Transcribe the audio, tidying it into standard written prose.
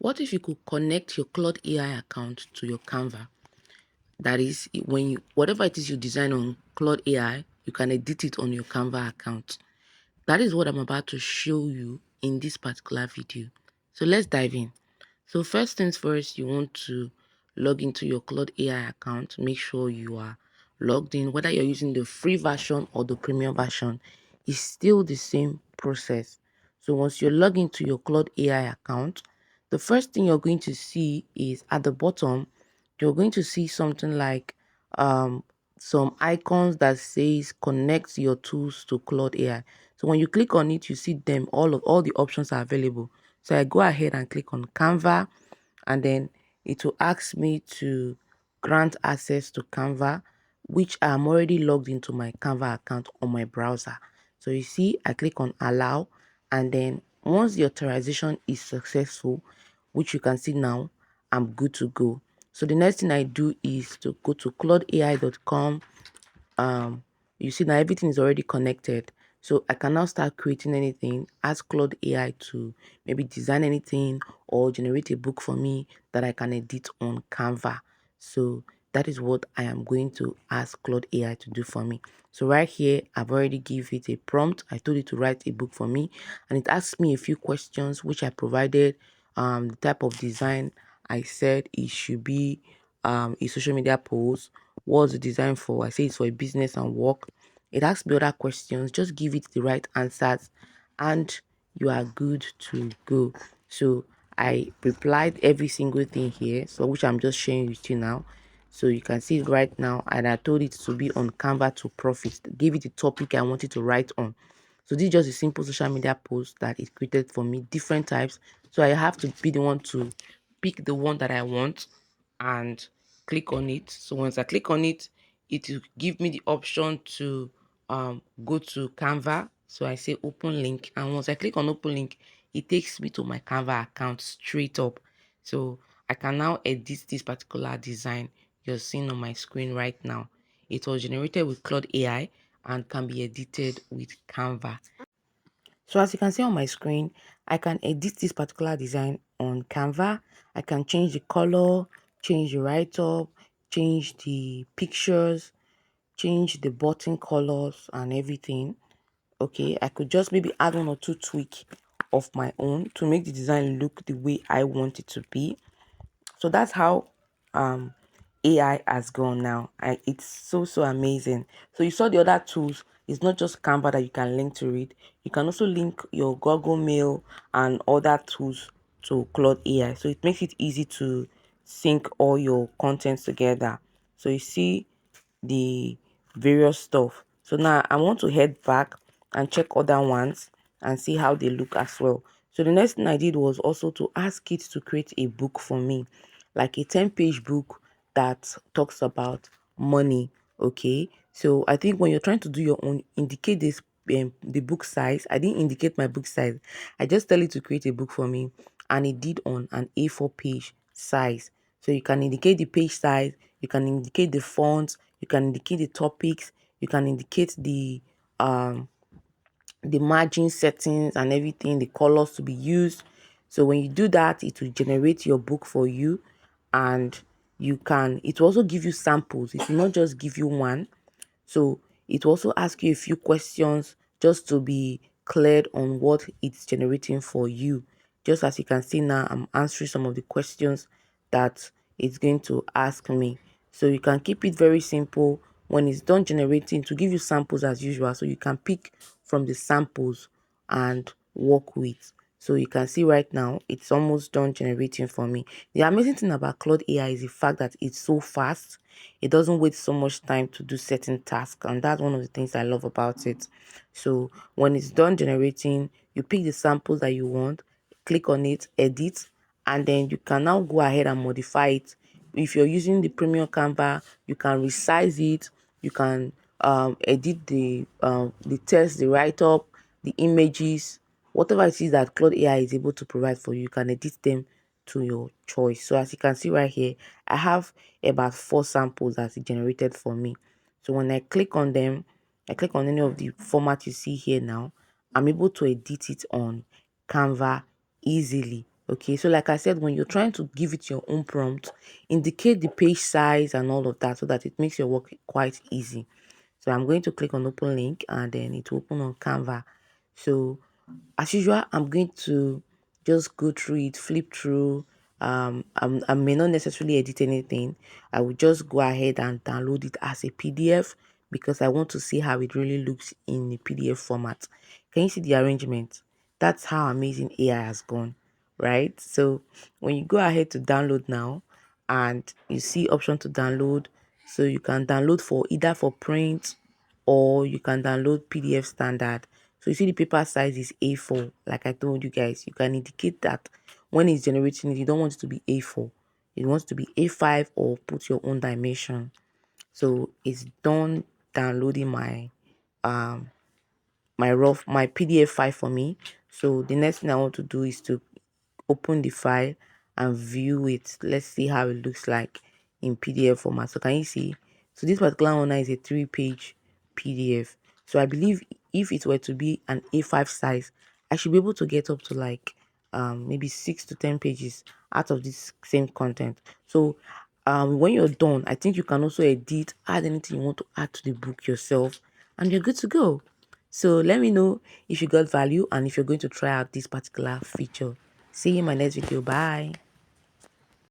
What if you could connect your Claude AI account to your Canva? That is, when you whatever it is you design on Claude AI, you can edit it on your Canva account. That is what I'm about to show you in this particular video. So let's dive in. So first things first, you want to log into your Claude AI account. Make sure you are logged in. Whether you're using the free version or the premium version, it's still the same process. So once you log into your Claude AI account, the first thing you're going to see is at the bottom, you're going to see something like um, some icons that says connect your tools to Claude AI. So when you click on it, you see them, all the options are available. So I go ahead and click on Canva, and then it will ask me to grant access to Canva, which I'm already logged into my Canva account on my browser. So you see, I click on allow, and then once the authorization is successful, which you can see now, I'm good to go. So the next thing I do is to go to claudeai.com. You see now everything is already connected, so I can now start creating anything, ask Claude AI to maybe design anything or generate a book for me that I can edit on Canva. So that is what I am going to ask Claude AI to do for me. So right here, I've already give it a prompt. I told it to write a book for me, and it asked me a few questions which I provided. The type of design, I said it should be a social media post. What's the design for? I say it's for a business and work. It asks me other questions. Just give it the right answers, and you are good to go. So I replied every single thing here, so which I'm just sharing with you now. So you can see it right now, and I told it to be on Canva to profit. Give it the topic I wanted to write on. So this is just a simple social media post that it created for me, different types. So I have to be the one to pick the one that I want and click on it. So once I click on it, it will give me the option to go to Canva. So I say open link, and once I click on open link, it takes me to my Canva account straight up. So I can now edit this particular design you're seeing on my screen right now. It was generated with Claude AI and can be edited with Canva. So as you can see on my screen, I can edit this particular design on Canva. I can change the color, change the write-up, change the pictures, change the button colors and everything. Okay, I could just maybe add one or two tweak of my own to make the design look the way I want it to be. So that's how um AI has gone now. It's so amazing. So you saw the other tools. It's not just Canva that you can link to it. You can also link your Google Mail and other tools to Claude AI. So it makes it easy to sync all your contents together. So you see the various stuff. So now I want to head back and check other ones and see how they look as well. So the next thing I did was also to ask it to create a book for me, like a 10-page book that talks about money. Okay, so I think when you're trying to do your own, indicate this the book size. I didn't indicate my book size. I just tell it to create a book for me, and it did on an A4 page size. So you can indicate the page size, you can indicate the fonts, you can indicate the topics, you can indicate the margin settings and everything, the colors to be used. So when you do that, it will generate your book for you, and it will also give you samples. It will not just give you one. So it will also ask you a few questions just to be cleared on what it's generating for you. Just as you can see now, I'm answering some of the questions that it's going to ask me. So you can keep it very simple. When it's done generating, to give you samples as usual, so you can pick from the samples and work with. So you can see right now it's almost done generating for me. The amazing thing about Claude AI is the fact that it's so fast. It doesn't wait so much time to do certain tasks, and that's one of the things I love about it. So when it's done generating, you pick the samples that you want, click on it, edit, and then you can now go ahead and modify it. If you're using the premium Canva, you can resize it, you can edit the text, the write-up, the images, whatever it is that Claude AI is able to provide for you, you can edit them to your choice. So as you can see right here, I have about 4 samples that it generated for me. So when I click on them, I click on any of the format you see here now, I'm able to edit it on Canva easily. Okay, so like I said, when you're trying to give it your own prompt, indicate the page size and all of that so that it makes your work quite easy. So I'm going to click on open link and then it will open on Canva. So as usual, I'm going to just go through it, flip through. I may not necessarily edit anything. I will just go ahead and download it as a PDF because I want to see how it really looks in the PDF format. Can you see the arrangement? That's how amazing AI has gone, right? So when you go ahead to download now and you see option to download, so you can download for either for print or you can download PDF standard. So you see the paper size is A4. Like I told you guys, you can indicate that when it's generating it, you don't want it to be A4. It wants to be A5 or put your own dimension. So it's done downloading um my PDF file for me. So the next thing I want to do is to open the file and view it. Let's see how it looks like in PDF format. So can you see? So this particular one is a 3-page PDF. So I believe if it were to be an A5 size, I should be able to get up to like maybe 6 to 10 pages out of this same content. So when you're done, I think you can also edit, add anything you want to add to the book yourself, and you're good to go. So let me know if you got value and if you're going to try out this particular feature. See you in my next video. Bye.